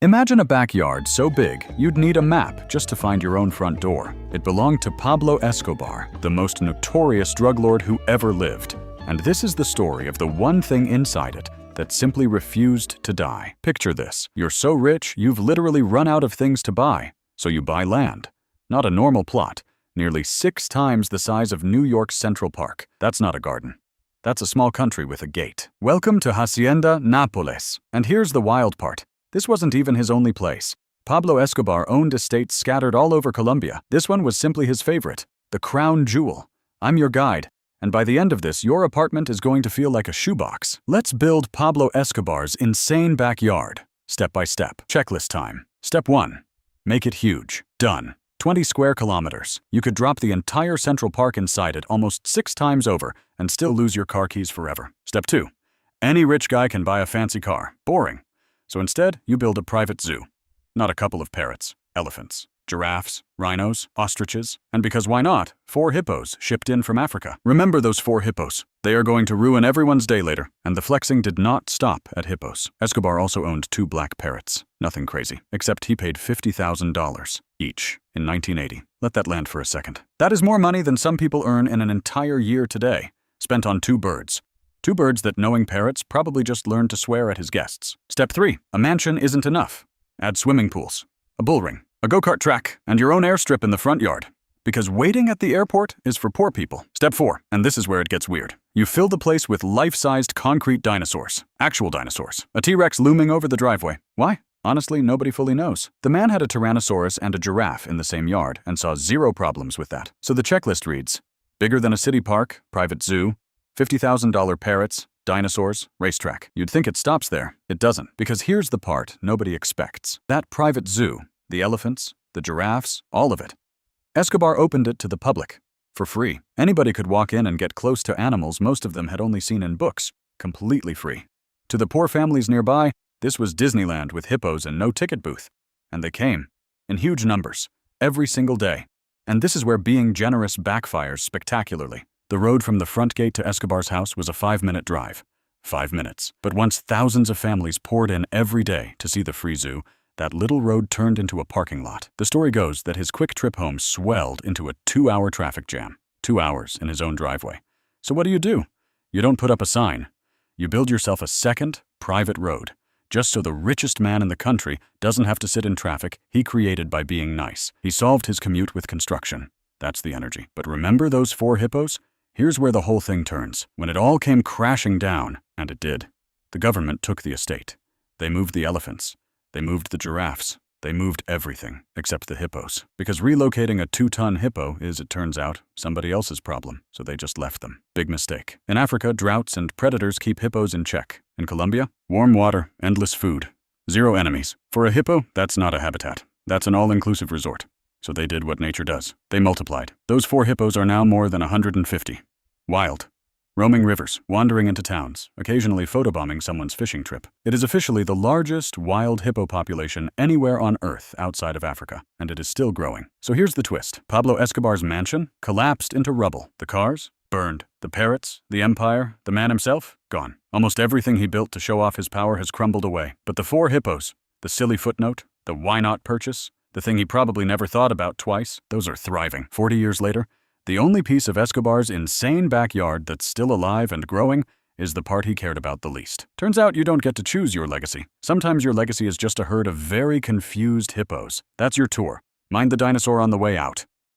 Imagine a backyard so big you'd need a map just to find your own front door. It belonged to Pablo Escobar, the most notorious drug lord who ever lived. And this is the story of the one thing inside it that simply refused to die. Picture this. You're so rich, you've literally run out of things to buy. So you buy land. Not a normal plot. Nearly 6 times the size of New York's Central Park. That's not a garden. That's a small country with a gate. Welcome to Hacienda, Nápoles. And here's the wild part. This wasn't even his only place. Pablo Escobar owned estates scattered all over Colombia. This one was simply his favorite, the crown jewel. I'm your guide, and by the end of this, your apartment is going to feel like a shoebox. Let's build Pablo Escobar's insane backyard, step by step. Checklist time. Step 1. Make it huge. Done. 20 square kilometers. You could drop the entire Central Park inside it almost 6 times over and still lose your car keys forever. Step 2. Any rich guy can buy a fancy car. Boring. So instead, you build a private zoo. Not a couple of parrots, elephants, giraffes, rhinos, ostriches, and because why not, 4 hippos shipped in from Africa. Remember those 4 hippos. They are going to ruin everyone's day later, and the flexing did not stop at hippos. Escobar also owned 2 black parrots. Nothing crazy, except he paid $50,000 each in 1980. Let that land for a second. That is more money than some people earn in an entire year today, spent on 2 birds. 2 birds that, knowing parrots, probably just learned to swear at his guests. Step 3. A mansion isn't enough. Add swimming pools, a bull ring, a go-kart track, and your own airstrip in the front yard. Because waiting at the airport is for poor people. Step 4, and this is where it gets weird. You fill the place with life-sized concrete dinosaurs. Actual dinosaurs. A T-Rex looming over the driveway. Why? Honestly, nobody fully knows. The man had a Tyrannosaurus and a giraffe in the same yard and saw 0 problems with that. So the checklist reads, bigger than a city park, private zoo, $50,000 parrots, dinosaurs, racetrack. You'd think it stops there. It doesn't, because here's the part nobody expects. That private zoo, the elephants, the giraffes, all of it. Escobar opened it to the public, for free. Anybody could walk in and get close to animals most of them had only seen in books, completely free. To the poor families nearby, this was Disneyland with hippos and no ticket booth. And they came, in huge numbers, every single day. And this is where being generous backfires spectacularly. The road from the front gate to Escobar's house was a 5-minute drive. 5 minutes. But once thousands of families poured in every day to see the free zoo, that little road turned into a parking lot. The story goes that his quick trip home swelled into a 2-hour traffic jam. 2 hours in his own driveway. So what do? You don't put up a sign. You build yourself a second, private road. Just so the richest man in the country doesn't have to sit in traffic he created by being nice. He solved his commute with construction. That's the energy. But remember those 4 hippos? Here's where the whole thing turns. When it all came crashing down, and it did, the government took the estate. They moved the elephants. They moved the giraffes. They moved everything, except the hippos. Because relocating a 2-ton hippo is, it turns out, somebody else's problem, so they just left them. Big mistake. In Africa, droughts and predators keep hippos in check. In Colombia, warm water, endless food. 0 enemies. For a hippo, that's not a habitat. That's an all-inclusive resort. So they did what nature does. They multiplied. Those 4 hippos are now more than 150. Wild. Roaming rivers, wandering into towns, occasionally photobombing someone's fishing trip. It is officially the largest wild hippo population anywhere on Earth outside of Africa, and it is still growing. So here's the twist. Pablo Escobar's mansion collapsed into rubble. The cars? Burned. The parrots? The empire? The man himself? Gone. Almost everything he built to show off his power has crumbled away. But the 4 hippos, the silly footnote, the why not purchase, the thing he probably never thought about twice, those are thriving. 40 years later, the only piece of Escobar's insane backyard that's still alive and growing is the part he cared about the least. Turns out you don't get to choose your legacy. Sometimes your legacy is just a herd of very confused hippos. That's your tour. Mind the dinosaur on the way out.